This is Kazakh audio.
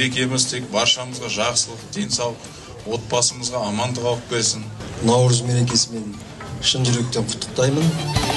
мерекеміз тек баршамызға жақсылық, денсаулық, отбасымызға амандық алып келсін. Наурыз мерекесімен шын жүректен құттықтаймын.